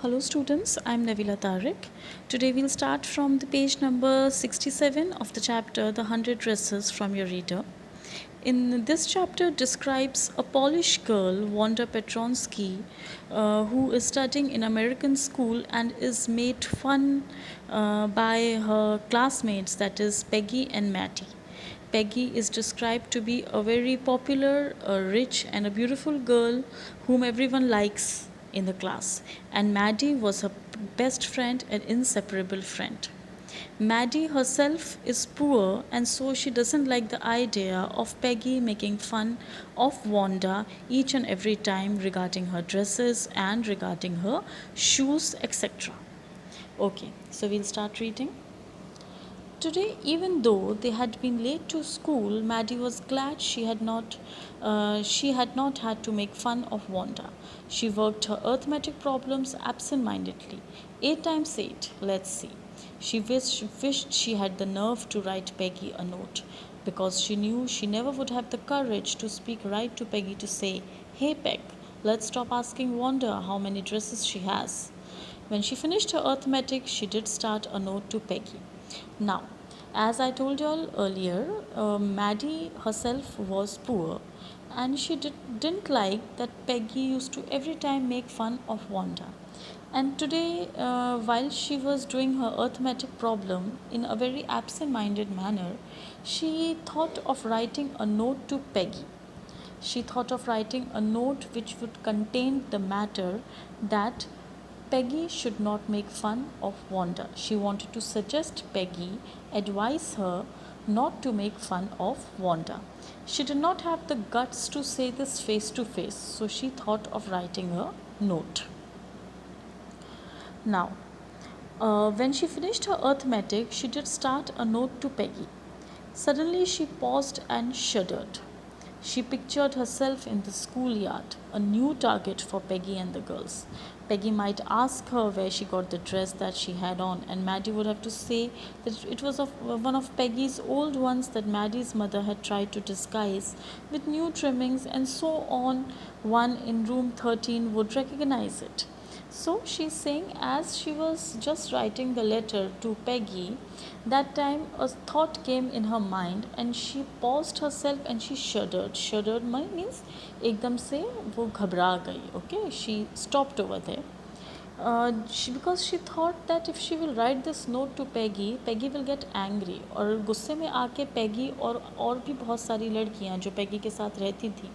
Hello students, I'm Navila Tariq. Today we'll start from the page number 67 of the chapter The 100 Dresses from Your Reader. In this chapter describes a Polish girl, Wanda Petronsky, who is studying in American school and is made fun by her classmates, that is Peggy and Mattie. Peggy is described to be a very popular, rich, and a beautiful girl whom everyone likes in the class. And Maddie was her best friend and inseparable friend. Maddie herself is poor, and so she doesn't like the idea of Peggy making fun of Wanda each and every time regarding her dresses and regarding her shoes, etc. Okay, so we'll start reading. Today, even though they had been late to school, Maddie was glad she had not had to make fun of Wanda. She worked her arithmetic problems absent-mindedly. 8 times 8, let's see. She wished she had the nerve to write Peggy a note, because she knew she never would have the courage to speak right to Peggy to say, "Hey Peg, let's stop asking Wanda how many dresses she has." When she finished her arithmetic, she did start a note to Peggy. Now, as I told you all earlier, Maddie herself was poor, and didn't like that Peggy used to every time make fun of Wanda. And today, while she was doing her arithmetic problem in a very absent minded manner, she thought of writing a note to Peggy. She thought of writing a note which would contain the matter that Peggy should not make fun of Wanda. She wanted to suggest Peggy, advise her not to make fun of Wanda. She did not have the guts to say this face to face, so she thought of writing a note. Now, when she finished her arithmetic, she did start a note to Peggy. Suddenly, she paused and shuddered. She pictured herself in the schoolyard, a new target for Peggy and the girls. Peggy might ask her where she got the dress that she had on, and Maddie would have to say that it was one of Peggy's old ones that Maddie's mother had tried to disguise with new trimmings, and so on. One in room 13 would recognize it. So she's saying, as she was just writing the letter to Peggy, that time a thought came in her mind and she paused herself and she shuddered. Shuddered means एकदम से वो घबरा गई. Okay, she stopped over there. Because she thought that if she will write this note to Peggy, Peggy will get angry, और गुस्से में आके Peggy और भी बहुत सारी लड़कियां जो Peggy के साथ रहती थी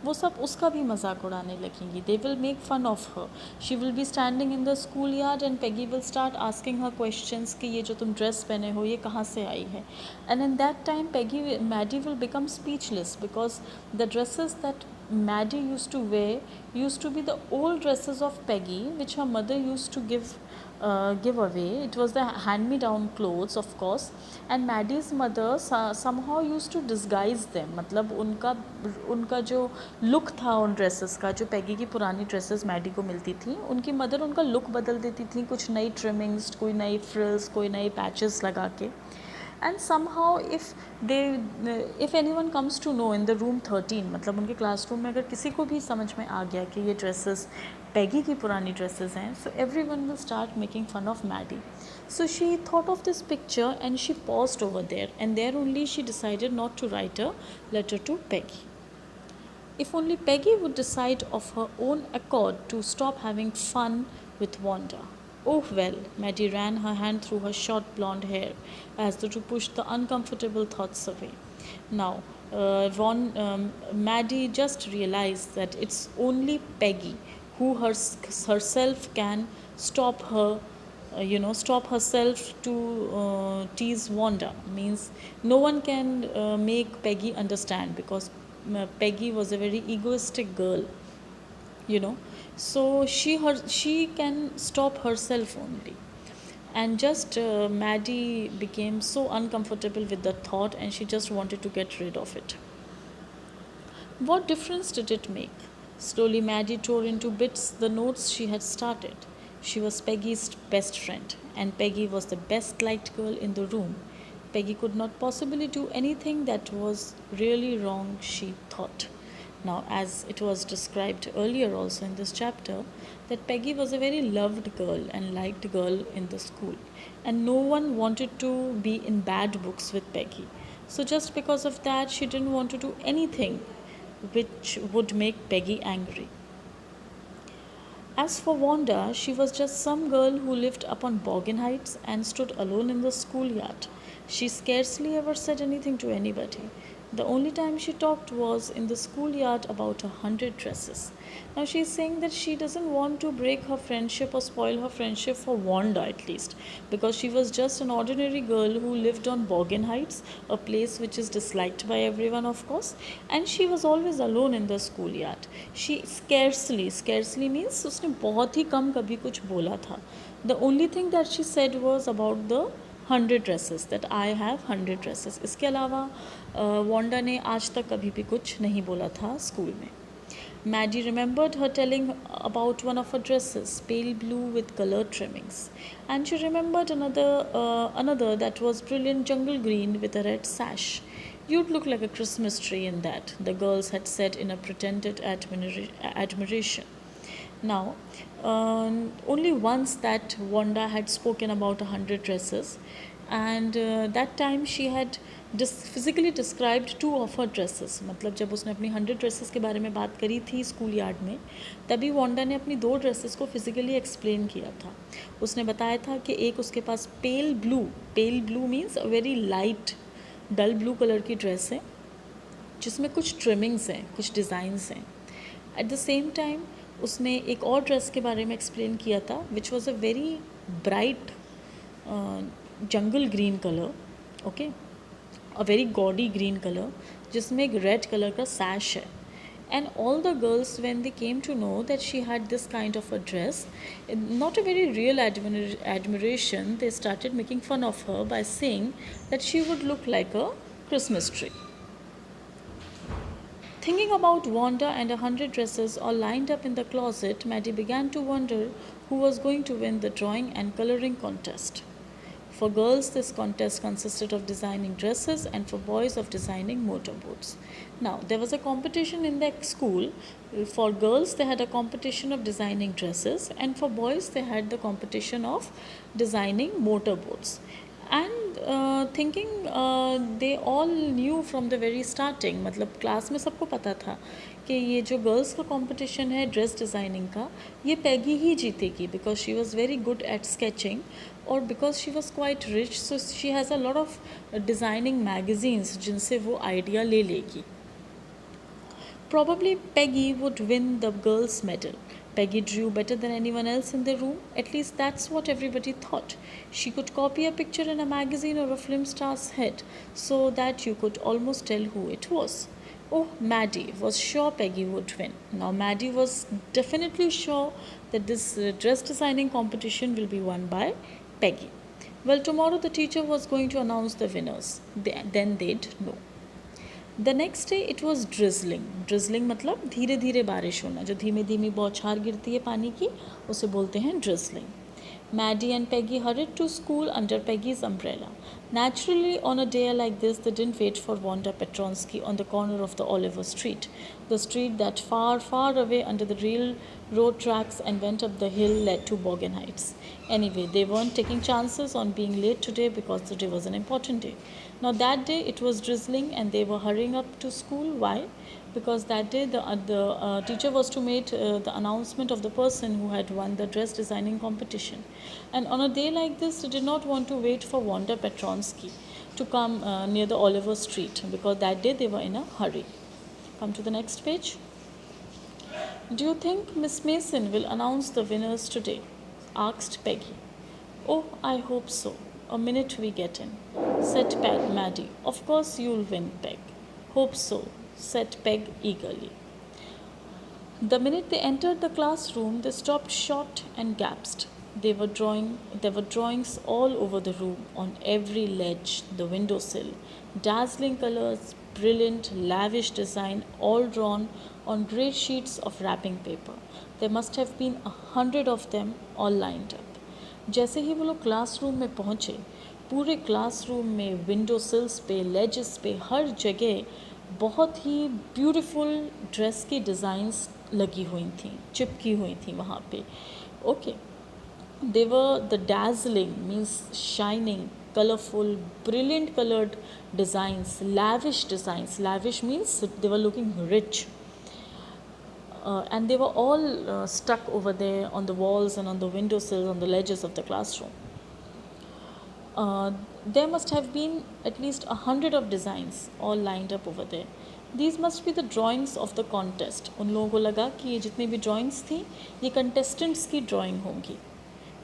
वो सब उसका भी मजाक उड़ाने लगेंगी. They will make fun of her. She will be standing in the schoolyard and Peggy will start asking her questions कि ये जो तुम ड्रेस पहने हो ये कहाँ से आई है. And in that time Maddie will become speechless, because the dresses that Maddie used to wear used to be the old dresses of Peggy, which her mother used to give away. It was the hand-me-down clothes, of course, and Maddie's mother somehow used to disguise them. मतलब उनका जो look था उन dresses का, जो पैगी की पुरानी dresses Maddie को मिलती थी, उनकी मदर उनका लुक बदल देती थी, कुछ नई ट्रिमिंग्स, कोई नई फ्रिल्स, कोई नए पैचेस लगा के. And somehow if anyone comes to know in the room 13, मतलब उनके क्लासरूम में अगर किसी को भी समझ में आ गया कि ये ड्रेसेस पैगी की पुरानी ड्रेसेस हैं, so everyone will start making fun of Maddy. So she thought of this picture and she paused over there, and there only she decided not to write a letter to Peggy. If only Peggy would decide of her own accord to stop having fun with Wanda. Oh well, Maddie ran her hand through her short blonde hair as though to push the uncomfortable thoughts away. Now, Maddie just realized that it's only Peggy who herself can stop her stop herself to tease Wanda. Means no one can make Peggy understand, because Peggy was a very egoistic girl, you know. So she can stop herself only. And just Maddie became so uncomfortable with the thought, and she just wanted to get rid of it. What difference did it make? Slowly, Maddie tore into bits the notes she had started. She was Peggy's best friend, and Peggy was the best liked girl in the room. Peggy could not possibly do anything that was really wrong, she thought. Now, as it was described earlier also in this chapter, that Peggy was a very loved girl and liked girl in the school, and no one wanted to be in bad books with Peggy. So, just because of that, she didn't want to do anything which would make Peggy angry. As for Wanda, she was just some girl who lived up on Boggin Heights and stood alone in the schoolyard. She scarcely ever said anything to anybody. The only time she talked was in the schoolyard about 100 dresses. Now she is saying that she doesn't want to break her friendship or spoil her friendship for Wanda at least, because she was just an ordinary girl who lived on Boggin Heights, a place which is disliked by everyone, of course, and she was always alone in the schoolyard. She scarcely means उसने बहुत ही कम कभी कुछ बोला था. The only thing that she said was about the 100 dresses, that I have 100 dresses. इसके अलावा Wanda ने आज तक कभी भी कुछ नहीं बोला था स्कूल में. Maddie remembered her telling about one of her dresses, pale blue with colored trimmings, and she remembered another that was brilliant jungle green with a red sash. You'd look like a Christmas tree in that, the girls had said in a pretended admiration. Now, only once that Wanda had spoken about 100 dresses, and that time she had physically described two of her dresses. मतलब जब उसने अपनी 100 dresses के बारे में बात करी थी स्कूल यार्ड में, तभी वांडा ने अपनी 2 dresses को फिजिकली एक्सप्लेन किया था. उसने बताया था कि एक उसके पास pale blue means a very light dull blue colour की ड्रेस है जिसमें कुछ ट्रिमिंग्स हैं, कुछ डिज़ाइंस हैं. एट द सेम टाइम उसने एक और ड्रेस के बारे में एक्सप्लेन किया था which was a very bright jungle green colour, okay, a very gaudy green colour, जिसमें एक रेड कलर का सैश है. And all the girls, when they came to know that she had this kind of a dress, not a very real admiration, they started making fun of her by saying that she would look like a Christmas tree. Thinking about Wanda and 100 dresses all lined up in the closet, Maddie began to wonder who was going to win the drawing and coloring contest. For girls, this contest consisted of designing dresses, and for boys, of designing motorboats. Now, there was a competition in the school. For girls, they had a competition of designing dresses, and for boys, they had the competition of designing motorboats. And thinking they all knew from the very starting, मतलब class में सबको पता था कि ये जो girls का competition है ड्रेस डिज़ाइनिंग का, ये पैगी ही जीतेगी, because she was very good at sketching, और because she was quite rich, so she has a lot of designing magazines जिनसे वो आइडिया ले लेगी. Probably Peggy would win the girls' medal. Peggy drew better than anyone else in the room. At least that's what everybody thought. She could copy a picture in a magazine or a film star's head so that you could almost tell who it was. Oh, Maddie was sure Peggy would win. Now, Maddie was definitely sure that this dress designing competition will be won by Peggy. Well, tomorrow the teacher was going to announce the winners. Then they'd know. The next day it was drizzling मतलब धीरे धीरे बारिश होना, जो धीमे धीमी बौछार गिरती है पानी की, उसे बोलते हैं drizzling. Maddie and Peggy hurried to school under Peggy's umbrella. Naturally, on a day like this, they didn't wait for Wanda Petronsky on the corner of the Oliver Street, the street that far away under the railroad tracks and went up the hill led to Boggin Heights. Anyway, they weren't taking chances on being late today because the day was an important day. Now, that day it was drizzling and they were hurrying up to school. Why? Because that day the teacher was to make the announcement of the person who had won the dress designing competition. And on a day like this, they did not want to wait for Wanda Petronsky to come near the Oliver Street, because that day they were in a hurry. Come to the next page. Do you think Miss Mason will announce the winners today? Asked Peggy. Oh, I hope so. A minute we get in, said Maddie. Of course you'll win, Peg. Hope so, said Peg eagerly. The minute they entered the classroom, they stopped short and gasped. There were drawings all over the room, on every ledge, the windowsill. Dazzling colors, brilliant, lavish design, all drawn on great sheets of wrapping paper. There must have been 100 of them, all lined up. जैसे ही वो लोग classroom में पहुँचे, पूरे classroom में window सिल्स पे, laissez पे, हर जगह बहुत ही ब्यूटीफुल ड्रेस की डिज़ाइंस लगी हुई थी, चिपकी हुई थी वहाँ पे. Okay, they were the dazzling means shining, colorful, brilliant colored designs, lavish means they were looking rich. And they were all stuck over there on the walls and on the windowsills, on the ledges of the classroom. There must have been at least 100 of designs all lined up over there. These must be the drawings of the contest. उन लोगों को लगा कि ये जितनी भी drawings थी ये contestants की drawing होंगी.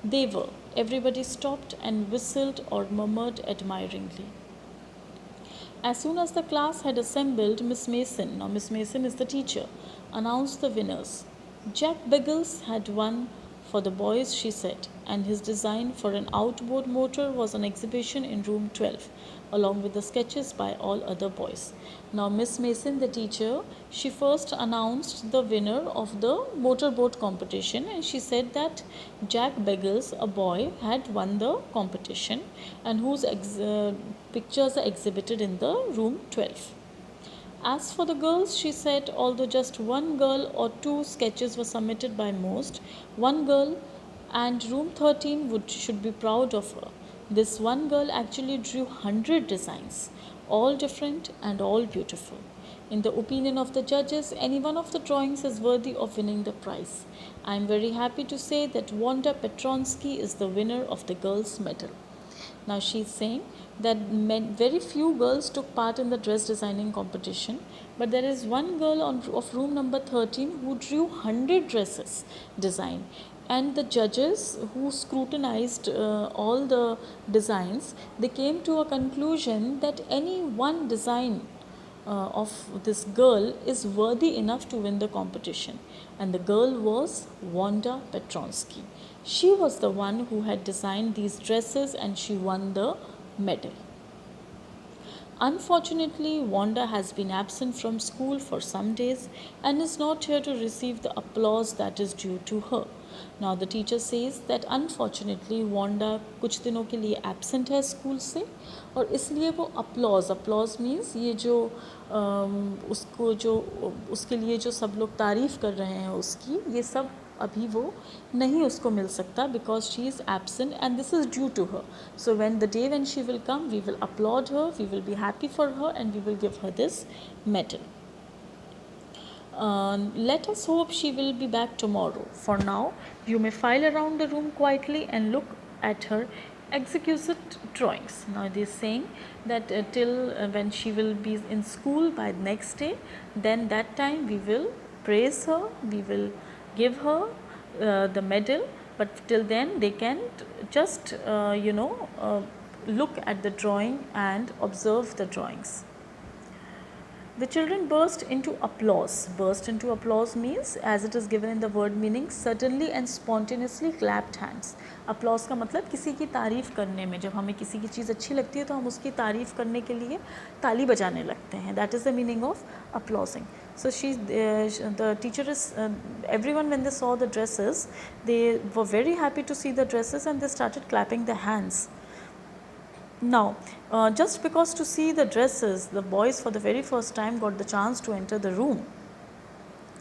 They were. Everybody stopped and whistled or murmured admiringly. As soon as the class had assembled, Miss Mason, now Miss Mason is the teacher, announced the winners. Jack Biggles had won for the boys, she said, and his design for an outboard motor was on exhibition in room 12, along with the sketches by all other boys. Now, Miss Mason, the teacher, she first announced the winner of the motorboat competition, and she said that Jack Biggles, a boy, had won the competition and whose pictures are exhibited in the room 12. As for the girls, she said, although just one girl or two sketches were submitted by most, one girl and room 13 should be proud of her. This one girl actually drew 100 designs, all different and all beautiful. In the opinion of the judges, any one of the drawings is worthy of winning the prize. I am very happy to say that Wanda Petronsky is the winner of the girls' medal. Now she is saying that very few girls took part in the dress designing competition, but there is one girl of room number 13 who drew 100 dresses designed, and the judges who scrutinized all the designs, they came to a conclusion that any one design of this girl is worthy enough to win the competition, and the girl was Wanda Petronsky. She was the one who had designed these dresses and she won the medal. Unfortunately, Wanda has been absent from school for some days and is not here to receive the applause that is due to her. Now the teacher says that unfortunately Wanda कुछ दिनों के लिए absent है school से और इसलिए वो applause means ये जो उसको जो उसके लिए जो सब लोग तारीफ़ कर रहे हैं उसकी, ये सब अभी वो नहीं उसको मिल सकता because she is absent and this is due to her. So when the day when she will come, we will applaud her, we will be happy for her and we will give her this medal. Let us hope she will be back tomorrow. For now, you may file around the room quietly and look at her exquisite drawings. Now they are saying that till when she will be in school by next day, then that time we will praise her, we will give her the medal, but till then they can just look at the drawing and observe the drawings. The children burst into applause. Burst into applause means, as it is given in the word meaning, suddenly and spontaneously clapped hands. Applause का मतलब किसी की तारीफ़ करने में, जब हमें किसी की चीज़ अच्छी लगती है तो हम उसकी तारीफ़ करने के लिए ताली बजाने लगते हैं. That is the meaning of applauding. So the teacher is, everyone when they saw the dresses, they were very happy to see the dresses and they started clapping their hands. Now, just because to see the dresses, the boys for the very first time got the chance to enter the room.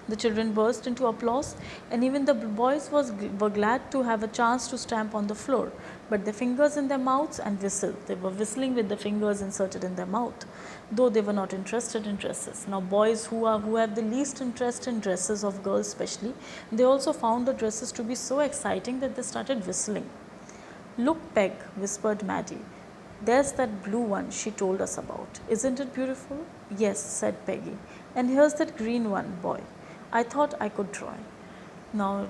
The children burst into applause and even the boys were glad to have a chance to stamp on the floor, but their fingers in their mouths and whistle. They were whistling with the fingers inserted in their mouth, though they were not interested in dresses. Now boys who have the least interest in dresses of girls especially, they also found the dresses to be so exciting that they started whistling. Look, Peg, whispered Maddie. There's that blue one she told us about. Isn't it beautiful? Yes, said Peggy. And here's that green one, boy. I thought I could draw it. Now,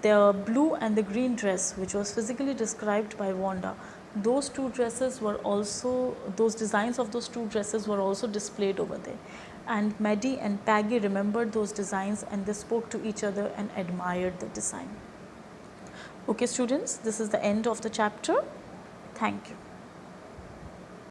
the blue and the green dress, which was physically described by Wanda, those two dresses were also, those designs of those two dresses were also displayed over there. And Maddie and Peggy remembered those designs and they spoke to each other and admired the design. Okay, students, this is the end of the chapter. Thank you.